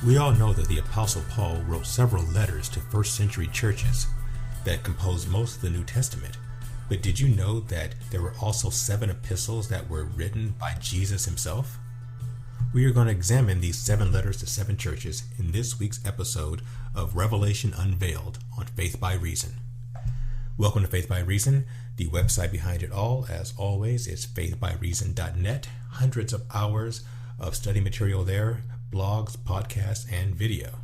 We all know that the Apostle Paul wrote several letters to first century churches that composed most of the New Testament. But did you know that there were also 7 epistles that were written by Jesus himself? We are going to examine these 7 letters to 7 churches in this week's episode of Revelation Unveiled on Faith by Reason. Welcome to Faith by Reason. The website behind it all, as always, is faithbyreason.net. Hundreds of hours of study material there, blogs, podcasts, and video.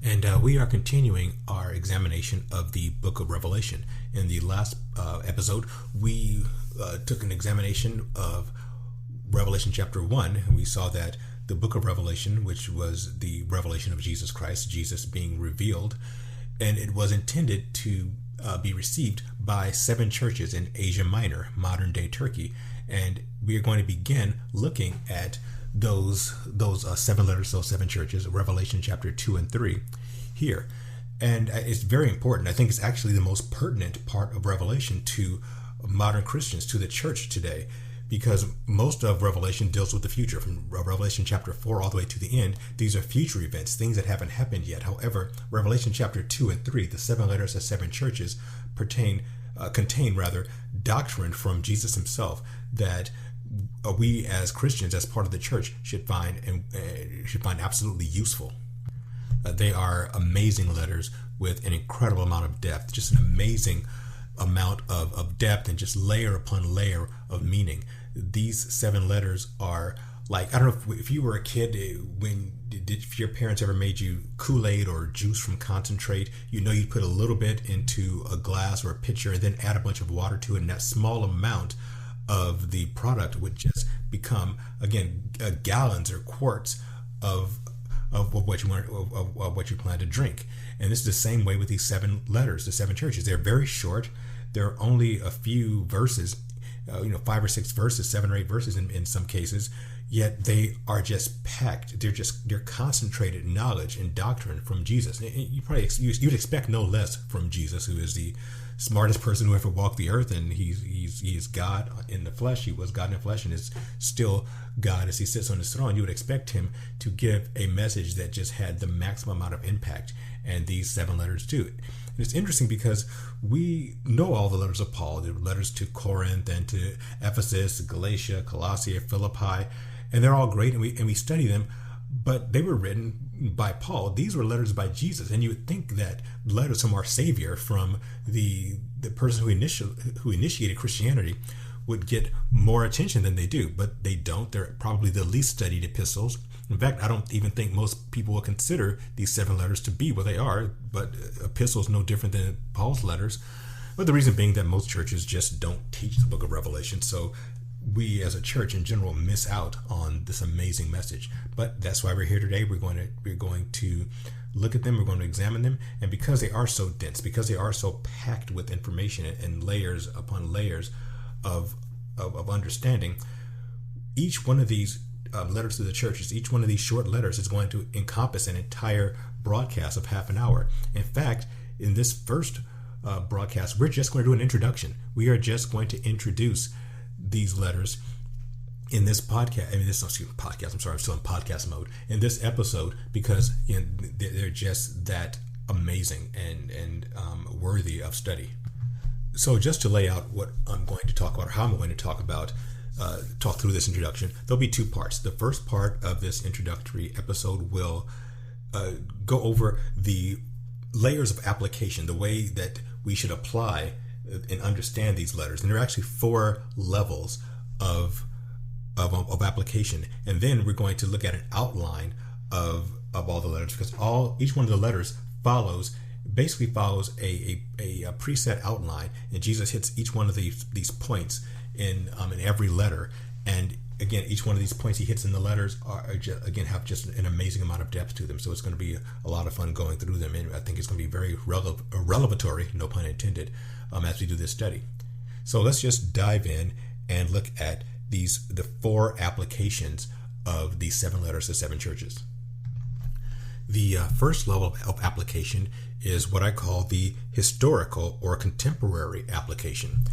And we are continuing our examination of the book of Revelation. In the last episode, we took an examination of Revelation chapter 1, and we saw that the book of Revelation, which was the revelation of Jesus Christ, Jesus being revealed, and it was intended to be received by 7 churches in Asia Minor, modern-day Turkey. And we are going to begin looking at those 7 letters, those 7 churches, Revelation chapter 2 and 3 here. And it's very important. I think it's actually the most pertinent part of Revelation to modern Christians, to the church today, because most of Revelation deals with the future. From Revelation chapter 4 all the way to the end, these are future events, things that haven't happened yet. However, Revelation chapter 2 and 3, the 7 letters to 7 churches, contain doctrine from Jesus himself that we as Christians, as part of the church, should find absolutely useful. They are amazing letters with an incredible amount of depth, just an amazing amount of depth and just layer upon layer of meaning. These 7 letters are like, I don't know if you were a kid, if your parents ever made you Kool-Aid or juice from concentrate, you'd put a little bit into a glass or a pitcher and then add a bunch of water to it, and that small amount of the product would just become, again, gallons or quarts of what you plan to drink. And this is the same way with these 7 letters, the 7 churches. They're very short. There are only a few verses, 5 or 6 verses, 7 or 8 verses in some cases, yet they are just packed. They're concentrated knowledge and doctrine from Jesus. You'd expect no less from Jesus, who is the smartest person who ever walked the earth, and he is God in the flesh. He was God in the flesh and is still God as he sits on his throne. You would expect him to give a message that just had the maximum amount of impact, and these 7 letters do. And it's interesting because we know all the letters of Paul, the letters to Corinth and to Ephesus, Galatia, Colossae, Philippi, and they're all great, and we study them, but they were written by Paul. These were letters by Jesus, and you would think that letters from our Savior, from the person who initiated Christianity, would get more attention than they do, but they don't. They're probably the least studied epistles. In fact, I don't even think most people will consider these 7 letters to be what they are, but epistles no different than Paul's letters. But the reason being that most churches just don't teach the book of Revelation, so we as a church in general miss out on this amazing message. But that's why we're here today. We're going to look at them, we're going to examine them, and because they are so dense, because they are so packed with information and layers upon layers of understanding, each one of these letters to the churches, each one of these short letters is going to encompass an entire broadcast of half an hour. In fact, in this first broadcast, we're just going to do an introduction. We are just going to introduce these letters in this podcast. I'm sorry, I'm still in podcast mode. In this episode, because they're just that amazing and worthy of study. So just to lay out what I'm going to talk about, or how I'm going to talk through this introduction, there'll be 2 parts. The first part of this introductory episode will go over the layers of application, the way that we should apply and understand these letters. And there are actually 4 levels of application. And then we're going to look at an outline of all the letters, because each one of the letters basically follows a preset outline, and Jesus hits each one of these points in every letter. And again, each one of these points he hits in the letters have just an amazing amount of depth to them. So it's going to be a lot of fun going through them, and I think it's going to be very revelatory, no pun intended, as we do this study. So let's just dive in and look at the 4 applications of these 7 letters to 7 churches. The first level of application is what I call the historical or contemporary application.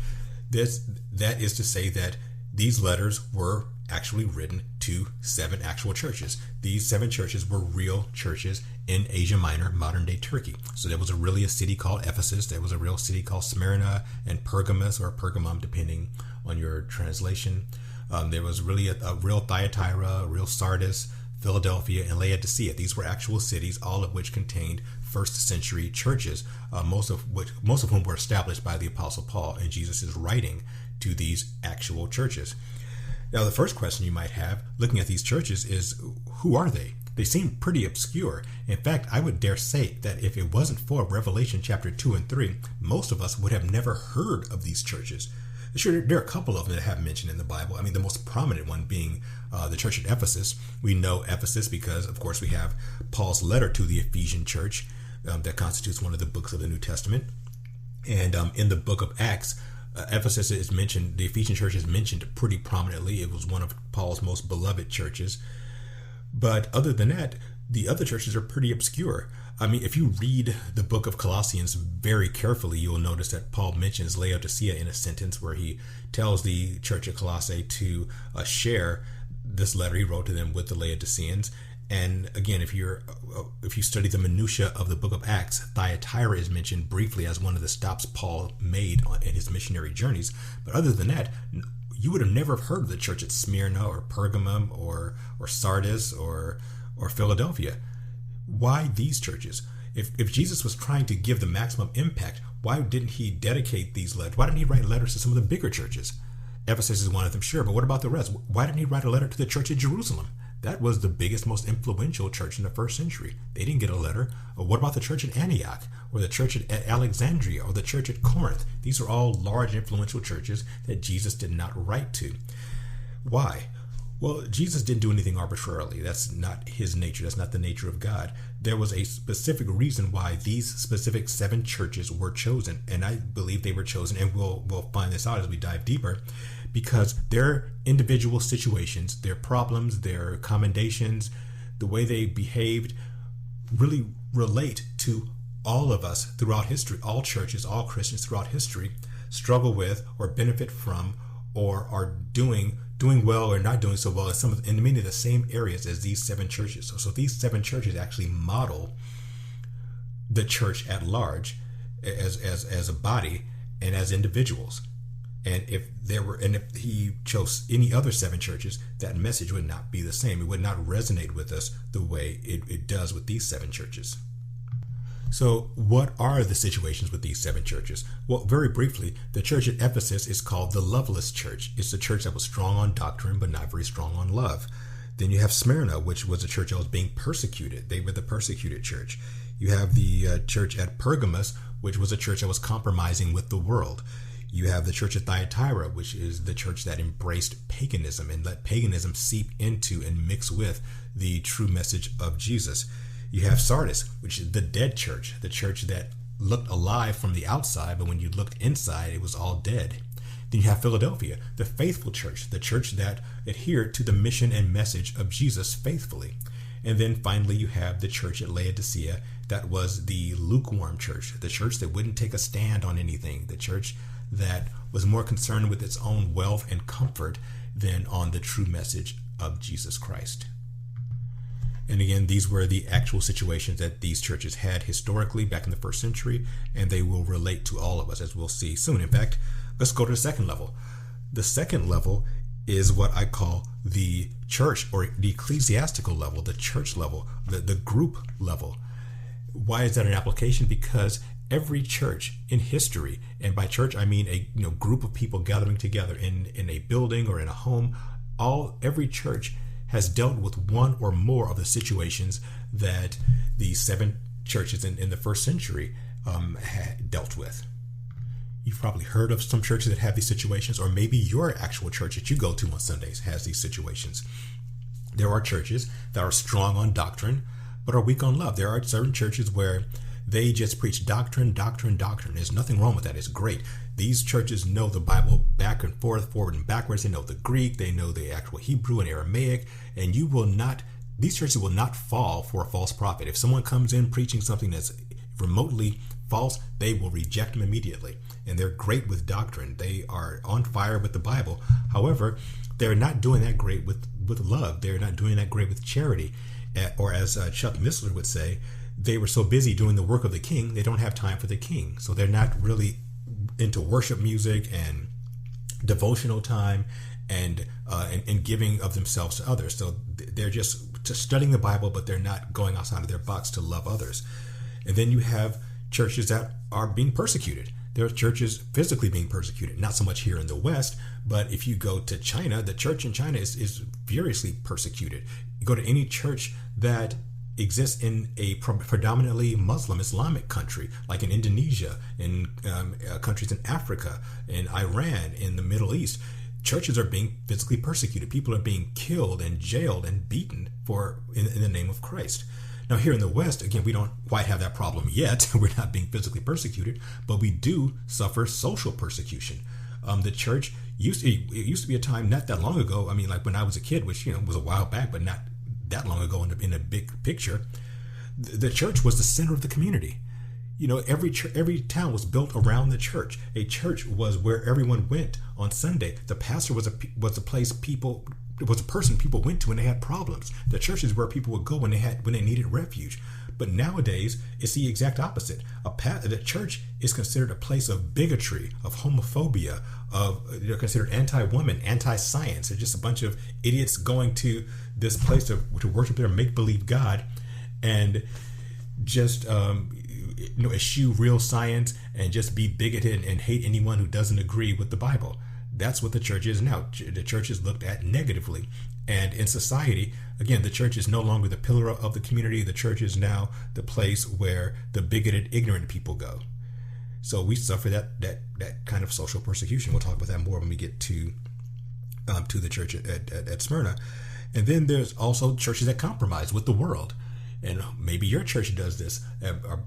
That is to say that these letters were actually written to 7 actual churches. These 7 churches were real churches in Asia Minor, modern day Turkey. So there was really a city called Ephesus. There was a real city called Smyrna and Pergamus, or Pergamum, depending on your translation. There was really a real Thyatira, a real Sardis, Philadelphia, and Laodicea. These were actual cities, all of which contained first century churches, most of whom were established by the Apostle Paul, and Jesus is writing to these actual churches. Now, the first question you might have looking at these churches is, who are they? They seem pretty obscure. In fact, I would dare say that if it wasn't for Revelation chapter 2 and 3, most of us would have never heard of these churches. Sure, there are a couple of them that have mentioned in the Bible. I mean, the most prominent one being the church at Ephesus. We know Ephesus because, of course, we have Paul's letter to the Ephesian church that constitutes one of the books of the New Testament. And in the book of Acts, Ephesus is mentioned, the Ephesian church is mentioned pretty prominently. It was one of Paul's most beloved churches. But other than that, the other churches are pretty obscure. I mean, if you read the book of Colossians very carefully, you'll notice that Paul mentions Laodicea in a sentence where he tells the church of Colossae to share this letter he wrote to them with the Laodiceans. And again, if you study the minutia of the book of Acts, Thyatira is mentioned briefly as one of the stops Paul made in his missionary journeys. But other than that, you would have never heard of the church at Smyrna or Pergamum or Sardis or Philadelphia. Why these churches? If Jesus was trying to give the maximum impact, why didn't he dedicate these letters? Why didn't he write letters to some of the bigger churches? Ephesus is one of them, sure, but what about the rest? Why didn't he write a letter to the church at Jerusalem? That was the biggest, most influential church in the first century. They didn't get a letter. Or what about the church at Antioch, or the church at Alexandria, or the church at Corinth? These are all large, influential churches that Jesus did not write to. Why? Well, Jesus didn't do anything arbitrarily. That's not his nature. That's not the nature of God. There was a specific reason why these specific 7 churches were chosen, and I believe they were chosen, and we'll find this out as we dive deeper, because their individual situations, their problems, their commendations, the way they behaved really relate to all of us throughout history. All churches, all Christians throughout history struggle with or benefit from or are doing well or not doing so well in many of the same areas as these 7 churches. So these 7 churches actually model the church at large as a body and as individuals. And if he chose any other 7 churches, that message would not be the same. It would not resonate with us the way it does with these 7 churches. So what are the situations with these 7 churches? Well, very briefly, the church at Ephesus is called the loveless church. It's a church that was strong on doctrine, but not very strong on love. Then you have Smyrna, which was a church that was being persecuted. They were the persecuted church. You have the church at Pergamus, which was a church that was compromising with the world. You have the church at Thyatira, which is the church that embraced paganism and let paganism seep into and mix with the true message of Jesus. You have Sardis, which is the dead church, the church that looked alive from the outside, but when you looked inside, it was all dead. Then you have Philadelphia, the faithful church, the church that adhered to the mission and message of Jesus faithfully. And then finally, you have the church at Laodicea, that was the lukewarm church, the church that wouldn't take a stand on anything, the church that was more concerned with its own wealth and comfort than on the true message of Jesus Christ. And again, these were the actual situations that these churches had historically back in the first century, and they will relate to all of us, as we'll see soon. In fact, let's go to the second level. The second level is what I call the church, or the ecclesiastical level, the church level, the group level. Why is that an application? Because every church in history, and by church I mean a group of people gathering together in a building or in a home, every church has dealt with one or more of the situations that the 7 churches in the first century had dealt with. You've probably heard of some churches that have these situations, or maybe your actual church that you go to on Sundays has these situations. There are churches that are strong on doctrine, but are weak on love. There are certain churches where they just preach doctrine. There's nothing wrong with that. It's great. These churches know the Bible back and forth, forward and backwards. They know the Greek. They know the actual Hebrew and Aramaic. And these churches will not fall for a false prophet. If someone comes in preaching something that's remotely false, they will reject them immediately. And they're great with doctrine. They are on fire with the Bible. However, they're not doing that great with love. They're not doing that great with charity. Or as Chuck Missler would say, they were so busy doing the work of the king, they don't have time for the king. So they're not really into worship music and devotional time and giving of themselves to others. So they're just studying the Bible, but they're not going outside of their box to love others. And then you have churches that are being persecuted. There are churches physically being persecuted, not so much here in the West, but if you go to China, the church in China is furiously persecuted. You go to any church that exists in a predominantly Muslim Islamic country, like in Indonesia, in countries in Africa, in Iran, in the Middle East, churches are being physically persecuted. People are being killed and jailed and beaten in the name of Christ. Now, here in the West, again, we don't quite have that problem yet. We're not being physically persecuted, but we do suffer social persecution. The church used to be a time not that long ago. I mean, like when I was a kid, which was a while back, but not that long ago in a big picture. The church was the center of the community. Every town was built around the church. A church was where everyone went on Sunday. The pastor was a place people. It was a person people went to when they had problems. The church is where people would go when they needed refuge. But nowadays, it's the exact opposite. The church is considered a place of bigotry, of homophobia, they're considered anti-woman, anti-science. They're just a bunch of idiots going to this place to worship their make-believe God and just eschew real science and just be bigoted and hate anyone who doesn't agree with the Bible. That's what the church is now. The church is looked at negatively. And in society, again, the church is no longer the pillar of the community. The church is now the place where the bigoted, ignorant people go. So we suffer that kind of social persecution. We'll talk about that more when we get to the church at Smyrna. And then there's also churches that compromise with the world. And maybe your church does this,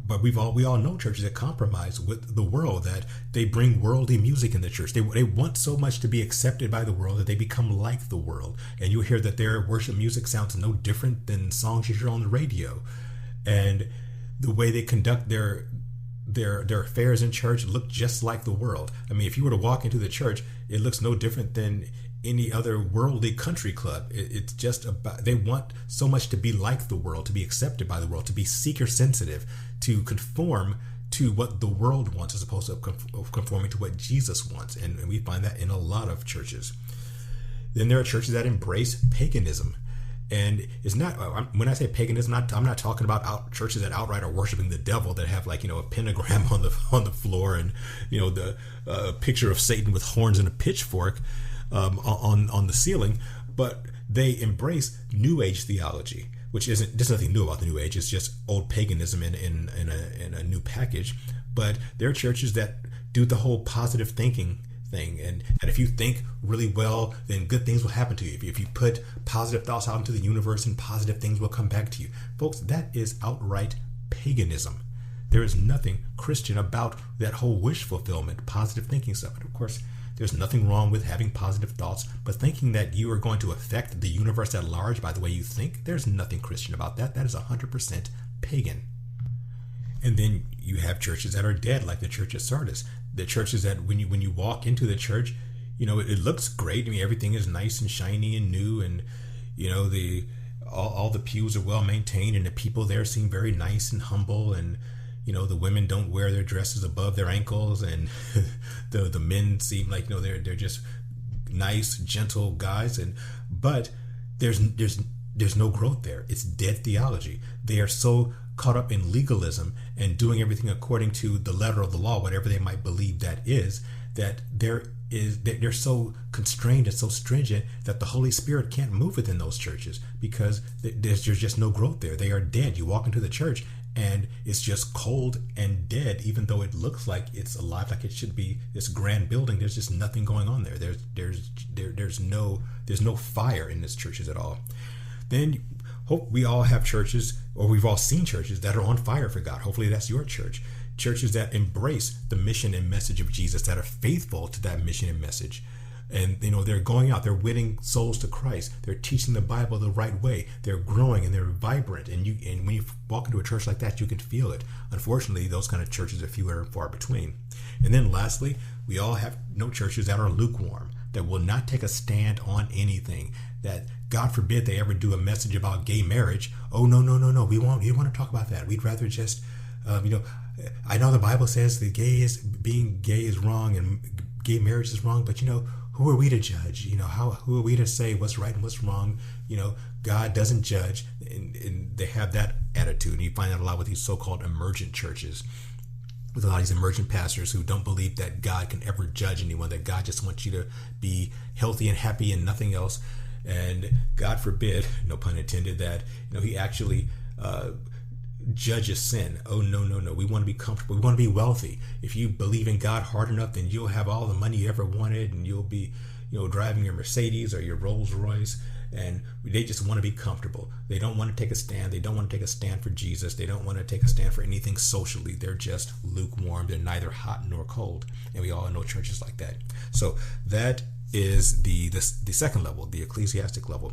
but we all know churches that compromise with the world, that they bring worldly music in the church. They want so much to be accepted by the world that they become like the world. And you'll hear that their worship music sounds no different than songs you hear on the radio. And the way they conduct their affairs in church look just like the world. I mean, if you were to walk into the church, it looks no different than any other worldly country club. It's just about, they want so much to be like the world, to be accepted by the world, to be seeker sensitive, to conform to what the world wants as opposed to conforming to what Jesus wants. And we find that in a lot of churches. Then there are churches that embrace paganism. And it's not, when I say paganism, I'm not talking about churches that outright are worshiping the devil, that have a pentagram on the floor and the picture of Satan with horns and a pitchfork on the ceiling, but they embrace New Age theology, which there's nothing new about the New Age. It's just old paganism in a new package. But there are churches that do the whole positive thinking thing, and if you think really well, then good things will happen to you. If you put positive thoughts out into the universe, and positive things will come back to you. Folks, that is outright paganism. There is nothing Christian about that whole wish fulfillment, positive thinking stuff. And of course, there's nothing wrong with having positive thoughts, but thinking that you are going to affect the universe at large by the way you think, there's nothing Christian about that. That is 100% pagan. And then you have churches that are dead, like the church at Sardis. The churches that when you walk into the church, it looks great. I mean, everything is nice and shiny and new, and all the pews are well maintained, and the people there seem very nice and humble, and the women don't wear their dresses above their ankles, and the men seem like they're just nice, gentle guys, but there's no growth there. It's dead theology. They are so caught up in legalism and doing everything according to the letter of the law, whatever they might believe that is, that they're so constrained and so stringent that the Holy Spirit can't move within those churches, because there's just no growth there. They are dead. You walk into the church and it's just cold and dead, even though it looks like it's alive, like it should be this grand building. There's just nothing going on there. There's no fire in these churches at all. Then hope we all have churches, or we've all seen churches that are on fire for God. Hopefully that's your church. Churches that embrace the mission and message of Jesus, that are faithful to that mission and message. And they're going out, they're winning souls to Christ. They're teaching the Bible the right way. They're growing and they're vibrant. And when you walk into a church like that, you can feel it. Unfortunately, those kind of churches are few and far between. And then lastly, we all have churches that are lukewarm. that will not take a stand on anything, that God forbid they ever do a message about gay marriage. Oh, no, we want to talk about that. We'd rather just, I know the Bible says that being gay is wrong and gay marriage is wrong, but who are we to judge? Who are we to say what's right and what's wrong? God doesn't judge, and they have that attitude. And you find that a lot with these so-called emergent churches, with a lot of these emergent pastors who don't believe that God can ever judge anyone, that God just wants you to be healthy and happy and nothing else. And God forbid, no pun intended, that he actually judges sin. Oh, no. We want to be comfortable. We want to be wealthy. If you believe in God hard enough, then you'll have all the money you ever wanted, and you'll be driving your Mercedes or your Rolls Royce. And they just want to be comfortable. They don't want to take a stand. They don't want to take a stand for Jesus. They don't want to take a stand for anything socially. They're just lukewarm. They're neither hot nor cold. And we all know churches like that. So that is the second level, the ecclesiastic level.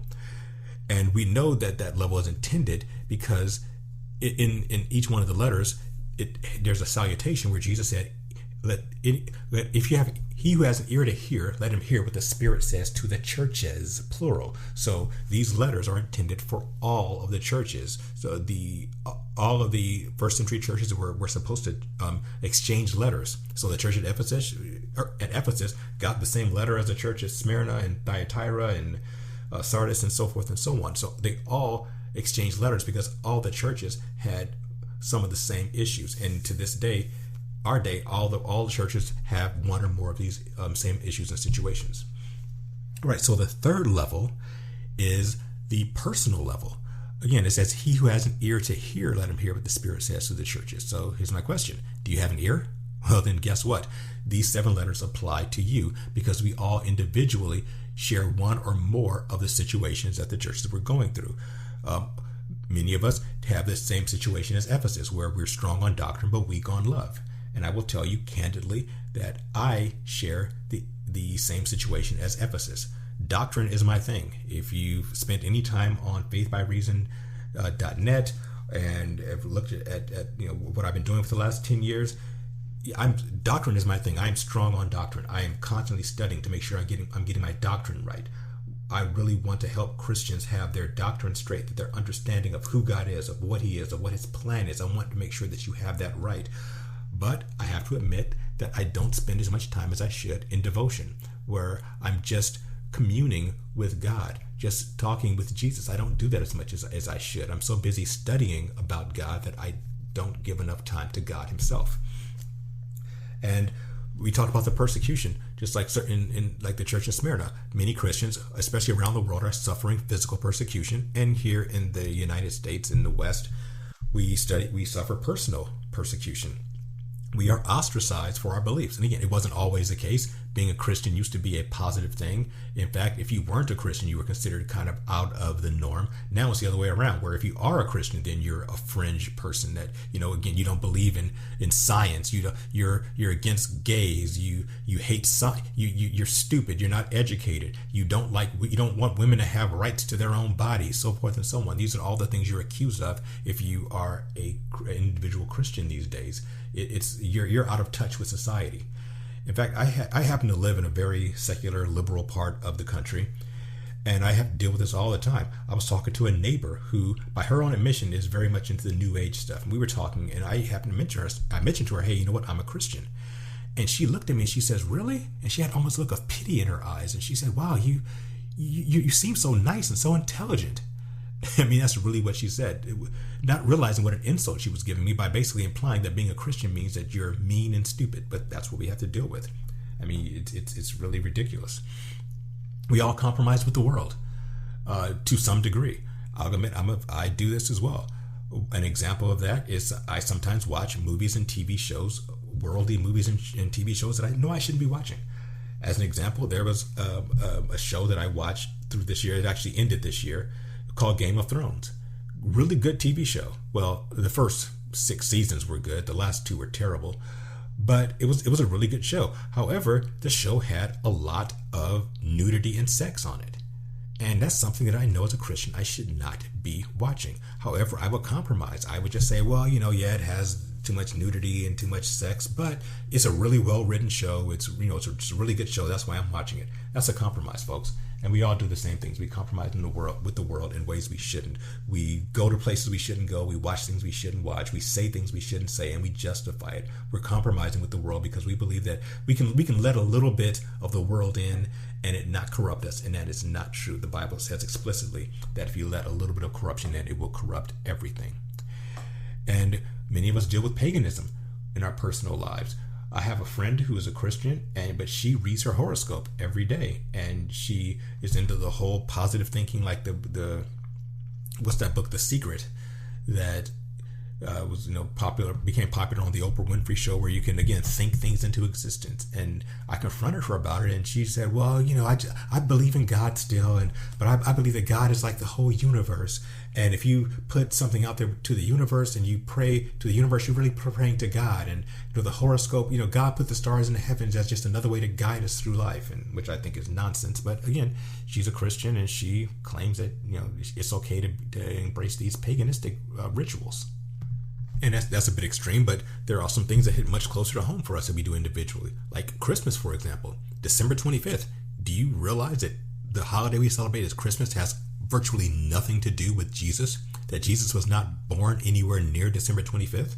And we know that that level is intended because in each one of the letters, there's a salutation where Jesus said, he who has an ear to hear, let him hear what the Spirit says to the churches, plural. So these letters are intended for all of the churches. So all of the first century churches were supposed to exchange letters. So the church at Ephesus got the same letter as the church at Smyrna and Thyatira and Sardis and so forth and so on. So they all exchanged letters because all the churches had some of the same issues. And to this day, all the churches have one or more of these same issues and situations. All right, so the third level is the personal level. Again, it says, he who has an ear to hear, let him hear what the Spirit says to the churches. So here's my question. Do you have an ear? Well, then guess what? These 7 letters apply to you because we all individually share one or more of the situations that the churches were going through. Many of us have the same situation as Ephesus, where we're strong on doctrine but weak on love. And I will tell you candidly that I share the same situation as Ephesus. Doctrine is my thing. If you've spent any time on faithbyreason.net and have looked at what I've been doing for the last 10 years, doctrine is my thing. I am strong on doctrine. I am constantly studying to make sure I'm getting my doctrine right. I really want to help Christians have their doctrine straight, that their understanding of who God is, of what he is, of what his plan is. I want to make sure that you have that right. But I have to admit that I don't spend as much time as I should in devotion, where I'm just communing with God, just talking with Jesus. I don't do that as much as I should. I'm so busy studying about God that I don't give enough time to God himself. And we talked about the persecution, just like in like the church in Smyrna. Many Christians, especially around the world, are suffering physical persecution. And here in the United States, in the West, we suffer personal persecution. We are ostracized for our beliefs. And again, it wasn't always the case. Being a Christian used to be a positive thing. In fact, if you weren't a Christian, you were considered kind of out of the norm. Now it's the other way around, where if you are a Christian, then you're a fringe person that, again, you don't believe in science. You're against gays. You hate science. You're stupid. You're not educated. You don't want women to have rights to their own bodies, so forth and so on. These are all the things you're accused of if you are an individual Christian these days. You're out of touch with society. In fact, I happen to live in a very secular, liberal part of the country, and I have to deal with this all the time. I was talking to a neighbor who, by her own admission, is very much into the New Age stuff. And we were talking, and I happened to mention to her, hey, you know what? I'm a Christian. And she looked at me and she says, really? And she had almost a look of pity in her eyes. And she said, wow, you seem so nice and so intelligent. I mean, that's really what she said, not realizing what an insult she was giving me by basically implying that being a Christian means that you're mean and stupid. But that's what we have to deal with. I mean, it's really ridiculous. We all compromise with the world to some degree. I'll admit I do this as well. An example of that is I sometimes watch movies and TV shows, worldly movies and TV shows that I know I shouldn't be watching. As an example, there was a show that I watched through this year. It actually ended this year, called Game of Thrones. Really good TV show. Well, the first 6 seasons were good. The last 2 were terrible. But it was a really good show. However, the show had a lot of nudity and sex on it. And that's something that I know as a Christian I should not be watching. However, I would compromise. I would just say, well, it has too much nudity and too much sex, but it's a really well-written show. It's it's a really good show. That's why I'm watching it. That's a compromise, folks. And we all do the same things. We compromise with the world in ways we shouldn't. We go to places we shouldn't go. We watch things we shouldn't watch. We say things we shouldn't say, and we justify it. We're compromising with the world because we believe that we can let a little bit of the world in and it not corrupt us, and that is not true. The Bible says explicitly that if you let a little bit of corruption in, it will corrupt everything. And many of us deal with paganism in our personal lives. I have a friend who is a Christian, but she reads her horoscope every day, and she is into the whole positive thinking, like the what's that book, The Secret, that was became popular on the Oprah Winfrey Show, where you can again think things into existence. And I confronted her about it, and she said, "Well, I believe in God still, but I believe that God is like the whole universe. And if you put something out there to the universe and you pray to the universe, you're really praying to God. And the horoscope, God put the stars in the heavens as just another way to guide us through life," and which I think is nonsense. But again, she's a Christian, and she claims that it's okay to embrace these paganistic rituals. And that's a bit extreme, but there are some things that hit much closer to home for us that we do individually. Like Christmas, for example. December 25th. Do you realize that the holiday we celebrate as Christmas has virtually nothing to do with Jesus? That Jesus was not born anywhere near December 25th?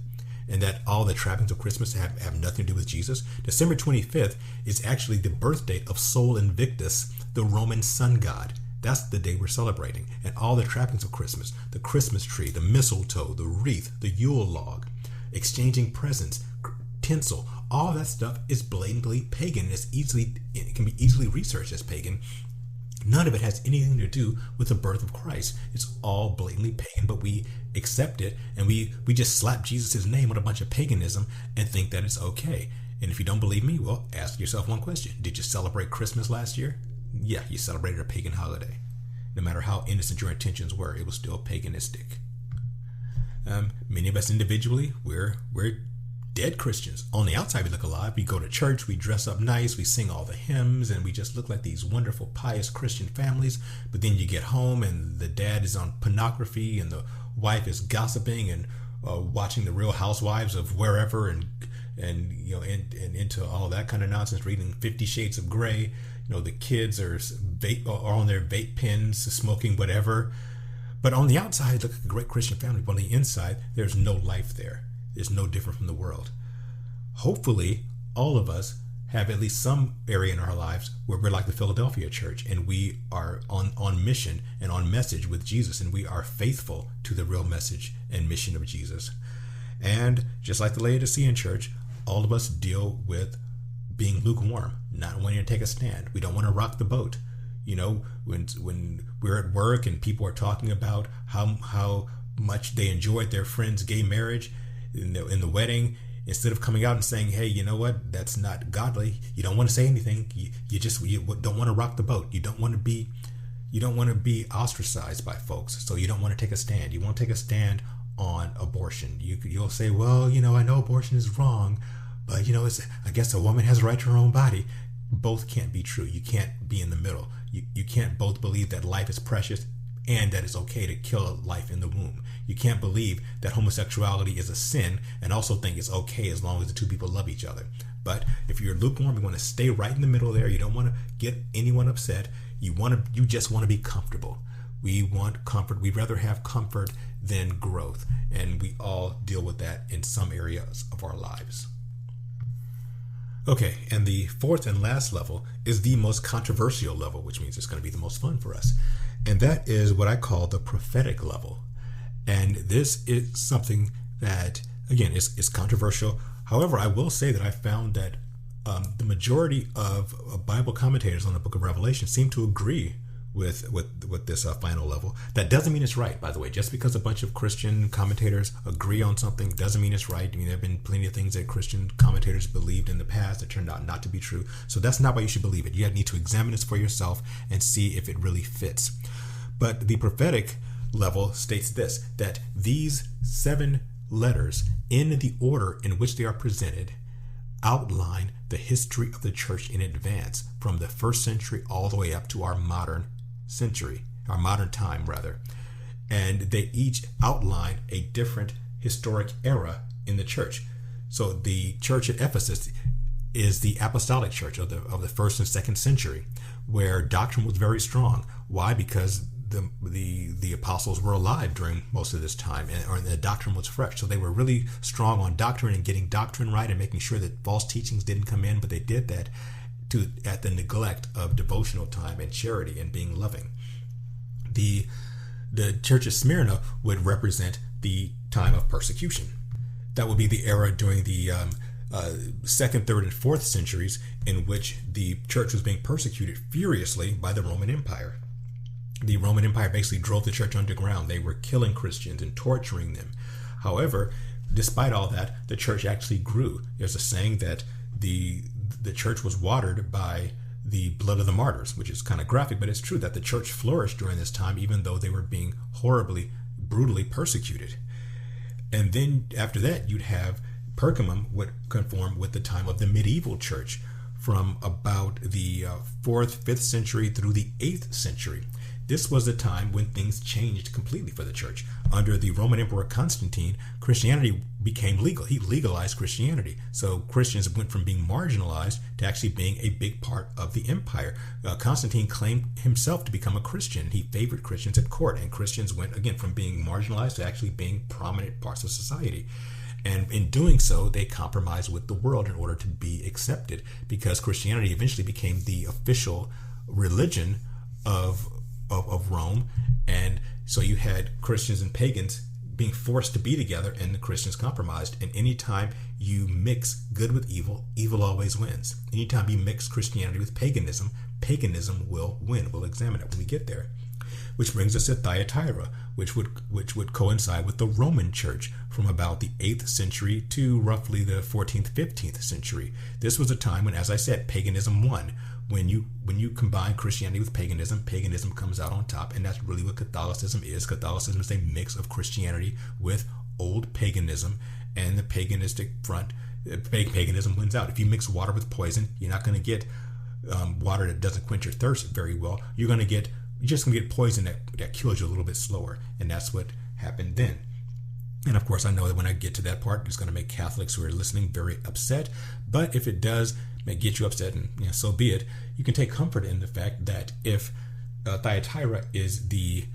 And that all the trappings of Christmas have nothing to do with Jesus? December 25th is actually the birth date of Sol Invictus, the Roman sun god. That's the day we're celebrating. And all the trappings of Christmas, the Christmas tree, the mistletoe, the wreath, the Yule log, exchanging presents, tinsel, all that stuff is blatantly pagan. It can be easily researched as pagan. None of it has anything to do with the birth of Christ. It's all blatantly pagan, but we accept it, and we just slap Jesus' name on a bunch of paganism and think that it's okay. And if you don't believe me, well, ask yourself one question. Did you celebrate Christmas last year? Yeah, you celebrated a pagan holiday. No matter how innocent your intentions were, it was still paganistic. Many of us individually, we're dead Christians. On the outside, we look alive. We go to church, we dress up nice, we sing all the hymns, and we just look like these wonderful, pious Christian families. But then you get home, and the dad is on pornography, and the wife is gossiping and watching the Real Housewives of wherever, and into all that kind of nonsense, reading 50 Shades of Grey. The kids are on their vape pens, smoking whatever. But on the outside, look like a great Christian family. But on the inside, there's no life there. It's no different from the world. Hopefully, all of us have at least some area in our lives where we're like the Philadelphia church, and we are on mission and on message with Jesus, and we are faithful to the real message and mission of Jesus. And just like the Laodicean church, all of us deal with being lukewarm, not wanting to take a stand. We don't want to rock the boat. When we're at work and people are talking about how much they enjoyed their friend's gay marriage in the wedding, instead of coming out and saying, "Hey, you know what? That's not godly." You don't want to say anything. You don't want to rock the boat. You don't want to be ostracized by folks. So you don't want to take a stand. You won't take a stand on abortion. You'll say, "Well, I know abortion is wrong, but I guess a woman has a right to her own body." Both can't be true. You can't be in the middle. You can't both believe that life is precious and that it's okay to kill a life in the womb. You can't believe that homosexuality is a sin and also think it's okay as long as the two people love each other. But if you're lukewarm, you want to stay right in the middle there. You don't want to get anyone upset. You just want to be comfortable. We want comfort. We'd rather have comfort than growth. And we all deal with that in some areas of our lives. Okay, and the fourth and last level is the most controversial level, which means it's going to be the most fun for us. And that is what I call the prophetic level. And this is something that, again, is controversial. However, I will say that I found that the majority of Bible commentators on the book of Revelation seem to agree with this final level. That doesn't mean it's right, by the way. Just because a bunch of Christian commentators agree on something doesn't mean it's right. There have been plenty of things that Christian commentators believed in the past that turned out not to be true. So that's not why you should believe it. You need to examine this for yourself and see if it really fits. But the prophetic level states this, that these 7 letters, in the order in which they are presented, outline the history of the church in advance, from the first century all the way up to our modern time. And they each outline a different historic era in the church. So the church at Ephesus is the apostolic church of the first and second century, where doctrine was very strong. Why? Because the apostles were alive during most of this time, and the doctrine was fresh. So they were really strong on doctrine and getting doctrine right and making sure that false teachings didn't come in, but they did that at the neglect of devotional time and charity and being loving. The church of Smyrna would represent the time of persecution. That would be the era during the second, third, and fourth centuries in which the church was being persecuted furiously by the Roman Empire. The Roman Empire basically drove the church underground. They were killing Christians and torturing them. However, despite all that, the church actually grew. There's a saying that the church was watered by the blood of the martyrs, which is kind of graphic, but it's true that the church flourished during this time, even though they were being horribly, brutally persecuted. And then after that, you'd have Pergamum would conform with the time of the medieval church from about the 4th, 5th century through the 8th century. This was the time when things changed completely for the church. Under the Roman Emperor Constantine, Christianity became legal. He legalized Christianity. So Christians went from being marginalized to actually being a big part of the empire. Constantine claimed himself to become a Christian. He favored Christians at court, and Christians went, again, from being marginalized to actually being prominent parts of society. And in doing so, they compromised with the world in order to be accepted, because Christianity eventually became the official religion of Rome. And so you had Christians and pagans being forced to be together, and the Christians compromised. And anytime you mix good with evil, evil always wins. Anytime you mix Christianity with paganism, paganism will win. We'll examine it when we get there. Which brings us to Thyatira, which would coincide with the Roman Church from about the 8th century to roughly the 14th, 15th century. This was a time when, as I said, paganism won. When you combine Christianity with paganism, paganism comes out on top, and that's really what Catholicism is. Catholicism is a mix of Christianity with old paganism, and the paganistic front, paganism wins out. If you mix water with poison, you're not going to get water that doesn't quench your thirst very well. You're just going to get poison that kills you a little bit slower, and that's what happened then. And of course, I know that when I get to that part, it's going to make Catholics who are listening very upset. But if it does get you upset, and so be it, you can take comfort in the fact that if Thyatira is the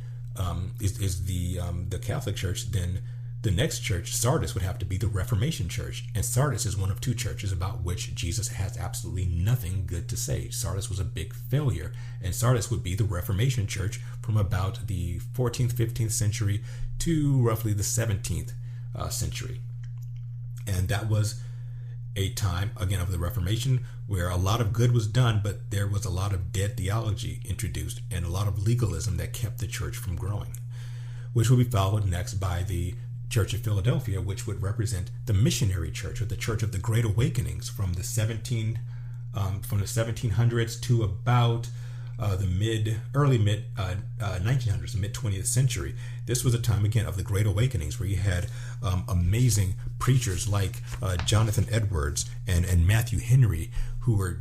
Catholic Church, then the next church, Sardis, would have to be the Reformation Church. And Sardis is one of two churches about which Jesus has absolutely nothing good to say. Sardis was a big failure, and Sardis would be the Reformation Church from about the 14th, 15th century to roughly the 17th century. And that was a time, again, of the Reformation where a lot of good was done, but there was a lot of dead theology introduced and a lot of legalism that kept the church from growing, which will be followed next by the Church of Philadelphia, which would represent the missionary church, or the Church of the Great Awakenings from the 1700s to about the early mid 1900s, the mid 20th century. This was a time, again, of the Great Awakenings, where you had amazing preachers like Jonathan Edwards and Matthew Henry, who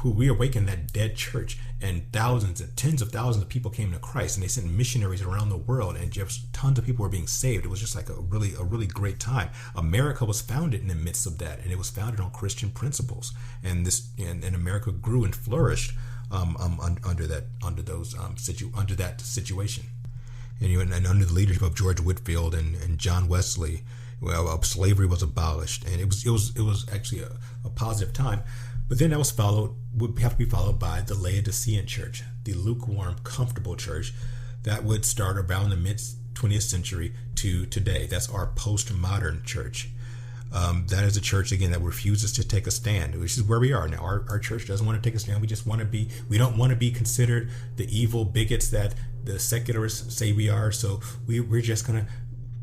reawakened that dead church, and thousands and tens of thousands of people came to Christ, and they sent missionaries around the world, and just tons of people were being saved. It was just like a really great time. America was founded in the midst of that, and it was founded on Christian principles, and America grew and flourished under that situation. And under the leadership of George Whitefield and John Wesley, slavery was abolished, and it was actually a positive time. But then that would have to be followed by the Laodicean church, the lukewarm, comfortable church that would start around the mid 20th century to today. That's our postmodern church. That is a church, again, that refuses to take a stand, which is where we are now. Our church doesn't want to take a stand. We don't want to be considered the evil bigots that the secularists say we are. So we're just going to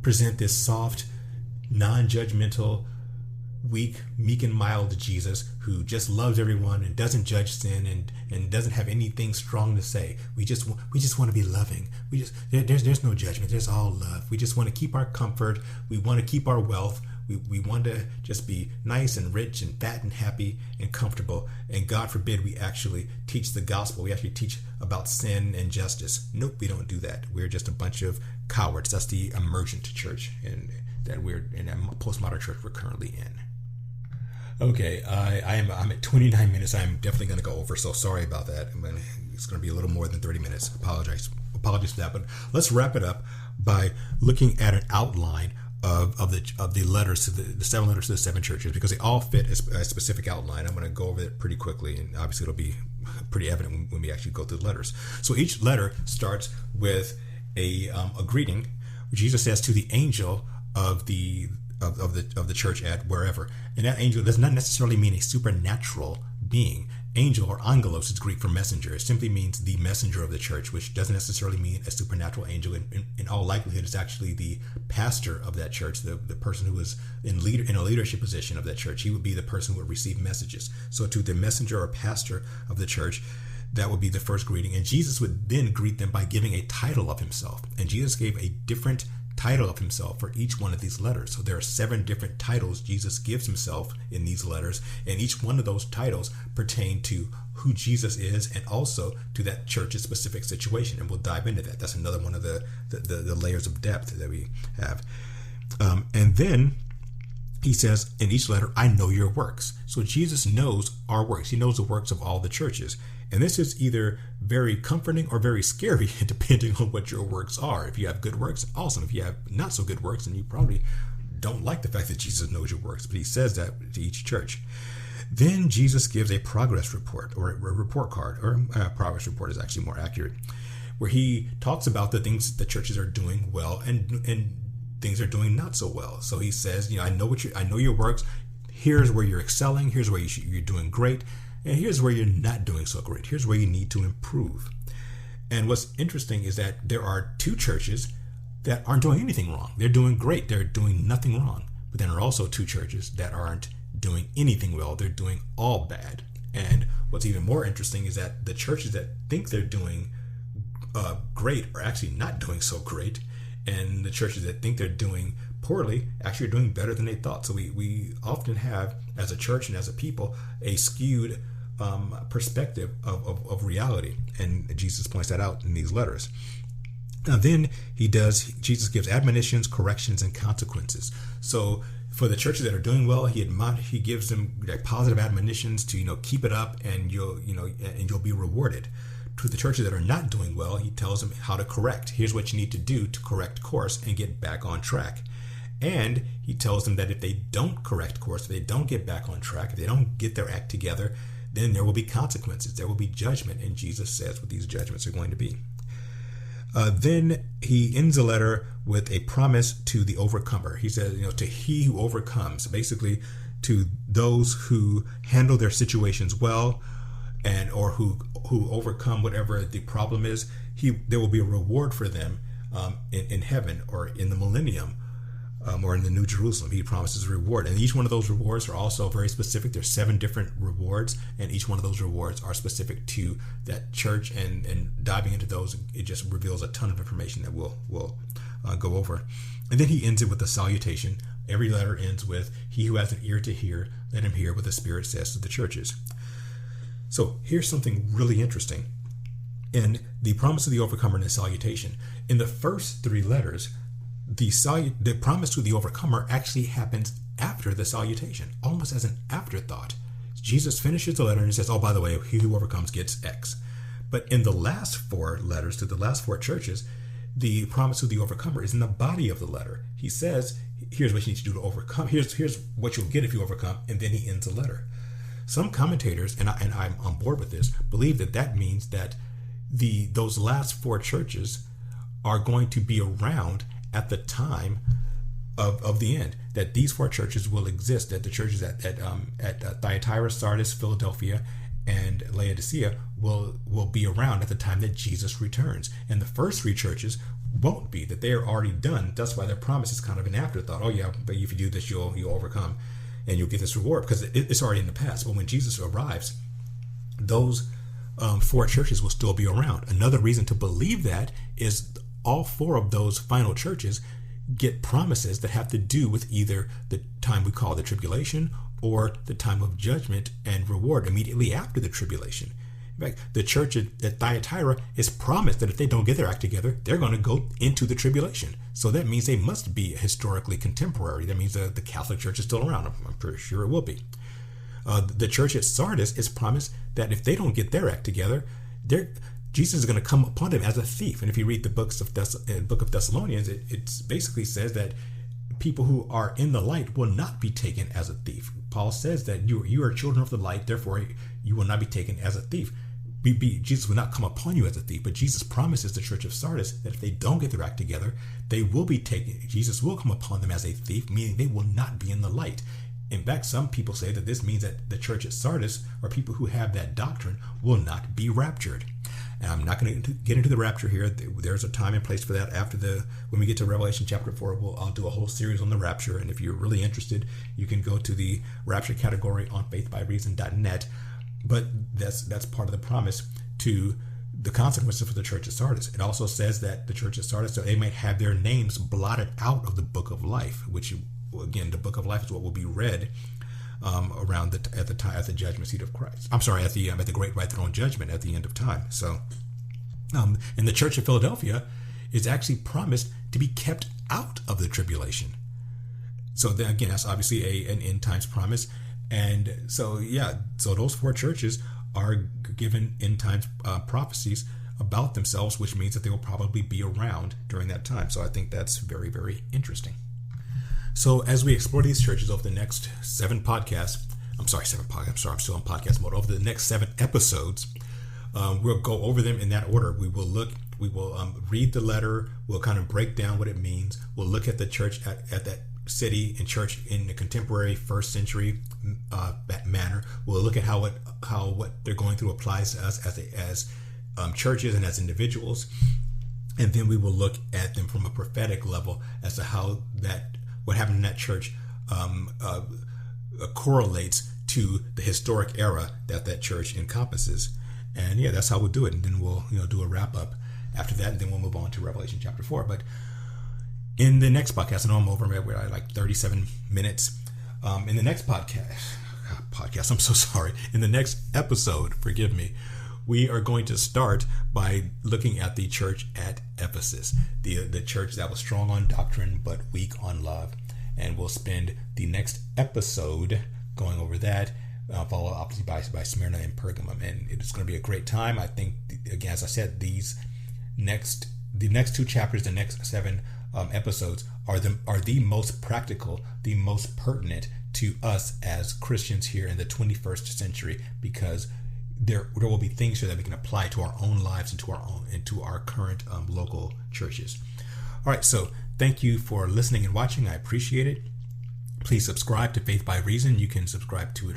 present this soft, non-judgmental, weak, meek and mild Jesus who just loves everyone and doesn't judge sin and doesn't have anything strong to say. We just want to be loving. There's no judgment. There's all love. We just want to keep our comfort. We want to keep our wealth. We want to just be nice and rich and fat and happy and comfortable. And God forbid we actually teach the gospel. We actually teach about sin and justice. Nope, we don't do that. We're just a bunch of cowards. That's the emergent church. And that we're in a postmodern church we're currently in. Okay, I'm at 29 minutes. I'm definitely going to go over, so sorry about that. It's going to be a little more than 30 minutes. Apologies for that. But let's wrap it up by looking at an outline of the letters to the 7 letters to the 7 churches, because they all fit a specific outline. I'm going to go over it pretty quickly, and obviously it'll be pretty evident when we actually go through the letters. So each letter starts with a greeting, which Jesus says to the angel of the church at wherever. And that angel does not necessarily mean a supernatural being. Angel, or angelos, is Greek for messenger. It simply means the messenger of the church, which doesn't necessarily mean a supernatural angel. In all likelihood, it's actually the pastor of that church, the person who is in a leadership position of that church. He would be the person who would receive messages. So to the messenger or pastor of the church, that would be the first greeting. And Jesus would then greet them by giving a title of himself. And Jesus gave a different title of himself for each one of these letters. So there are 7 different titles Jesus gives himself in these letters, and each one of those titles pertain to who Jesus is and also to that church's specific situation. And we'll dive into that. That's another one of the layers of depth that we have. And then he says in each letter, I know your works. So Jesus knows our works. He knows the works of all the churches. And this is either very comforting or very scary, depending on what your works are. If you have good works, awesome. If you have not so good works, then you probably don't like the fact that Jesus knows your works. But he says that to each church. Then Jesus gives a progress report, or a report card, or a progress report is actually more accurate, where he talks about the things the churches are doing well and things are doing not so well. So he says, I know your works. Here's where you're excelling. Here's where you're doing great. And here's where you're not doing so great. Here's where you need to improve. And what's interesting is that there are 2 churches that aren't doing anything wrong. They're doing great. They're doing nothing wrong. But then there are also 2 churches that aren't doing anything well. They're doing all bad. And what's even more interesting is that the churches that think they're doing great are actually not doing so great. And the churches that think they're doing poorly actually are doing better than they thought. So we often have, as a church and as a people, a skewed perspective of reality. And Jesus points that out in these letters. Now then Jesus gives admonitions, corrections, and consequences. So for the churches that are doing well, he gives them positive admonitions to, keep it up, and you'll be rewarded. To the churches that are not doing well, he tells them how to correct. Here's what you need to do to correct course and get back on track. And he tells them that if they don't correct course, if they don't get back on track, if they don't get their act together, then there will be consequences. There will be judgment. And Jesus says what these judgments are going to be. Then he ends the letter with a promise to the overcomer. He says, to he who overcomes, basically to those who handle their situations well, and or who overcome whatever the problem is, there will be a reward for them in heaven, or in the millennium, or in the New Jerusalem. He promises a reward. And each one of those rewards are also very specific. There's 7 different rewards, and each one of those rewards are specific to that church. And diving into those, it just reveals a ton of information that we'll go over. And then he ends it with a salutation. Every letter ends with, he who has an ear to hear, let him hear what the Spirit says to the churches. So here's something really interesting. In the promise of the overcomer and the salutation, in the first 3 letters, the promise to the overcomer actually happens after the salutation, almost as an afterthought. Jesus finishes the letter and he says, oh, by the way, he who overcomes gets X. But in the last 4 letters to the last 4 churches, the promise to the overcomer is in the body of the letter. He says, here's what you need to do to overcome. Here's what you'll get if you overcome. And then he ends the letter. Some commentators, and I'm on board with this, believe that means that those last 4 churches are going to be around at the time of the end, that these 4 churches will exist, that the churches at Thyatira, Sardis, Philadelphia, and Laodicea will be around at the time that Jesus returns. And the first 3 churches won't be, that they are already done. That's why their promise is kind of an afterthought. Oh yeah, but if you do this, you'll overcome and you'll get this reward, because it's already in the past. But when Jesus arrives, those 4 churches will still be around. Another reason to believe that is all 4 of those final churches get promises that have to do with either the time we call the tribulation or the time of judgment and reward immediately after the tribulation. In fact, the church at Thyatira is promised that if they don't get their act together, they're going to go into the tribulation. So that means they must be historically contemporary. That means the Catholic Church is still around. I'm pretty sure it will be. The church at Sardis is promised that if they don't get their act together, Jesus is going to come upon them as a thief. And if you read the book of Thessalonians, it basically says that people who are in the light will not be taken as a thief. Paul says that you are children of the light, therefore you will not be taken as a thief. Jesus will not come upon you as a thief, but Jesus promises the church of Sardis that if they don't get their act together, they will be taken. Jesus will come upon them as a thief, meaning they will not be in the light. In fact, some people say that this means that the church at Sardis, or people who have that doctrine, will not be raptured. And I'm not going to get into the rapture here. There's a time and place for that when we get to Revelation chapter 4. I'll do a whole series on the rapture. And if you're really interested, you can go to the rapture category on faithbyreason.net. But that's part of the promise to the consequences for the church at Sardis. It also says that the church at Sardis, so they might have their names blotted out of the book of life, which, again, the book of life is what will be read around at the judgment seat of Christ. I'm sorry, at the great white throne judgment at the end of time. So, and the church of Philadelphia is actually promised to be kept out of the tribulation. So then again, that's obviously an end times promise. And so those four churches are given end times prophecies about themselves, which means that they will probably be around during that time. So I think that's very, very interesting. So as we explore these churches over the next 7 podcasts, I'm still in podcast mode. Over the next 7 episodes, we'll go over them in that order. We will read the letter. We'll kind of break down what it means. We'll look at the church at that city and church in the contemporary first century manner. We'll look at how what they're going through applies to us as churches and as individuals. And then we will look at them from a prophetic level as to how what happened in that church correlates to the historic era that church encompasses. And that's how we'll do it. And then we'll do a wrap up after that, and then we'll move on to Revelation chapter 4. But in the next podcast, I know I'm over, we're at like 37 minutes. In the next podcast, I'm so sorry. In the next episode, forgive me, we are going to start by looking at the church at Ephesus, the church that was strong on doctrine but weak on love. And we'll spend the next episode going over that, followed obviously by Smyrna and Pergamum. And it's going to be a great time. I think, again, as I said, the next 2 chapters, the next 7 episodes are the most practical, the most pertinent to us as Christians here in the 21st century, because there will be things here that we can apply to our own lives and to our current local churches. All right, so thank you for listening and watching. I appreciate it. Please subscribe to Faith by Reason. You can subscribe to it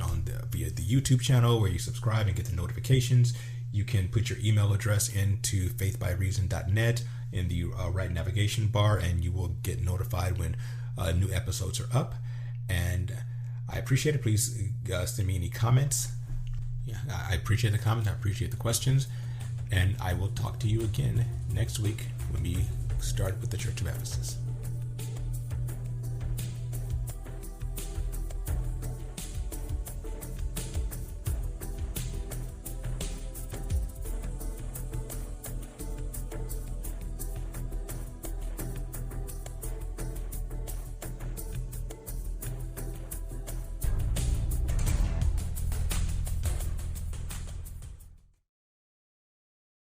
via the YouTube channel, where you subscribe and get the notifications. You can put your email address into faithbyreason.net in the right navigation bar, and you will get notified when new episodes are up. And I appreciate it. Please send me any comments. I appreciate the comments. I appreciate the questions. And I will talk to you again next week when we start with the Church of Ephesus.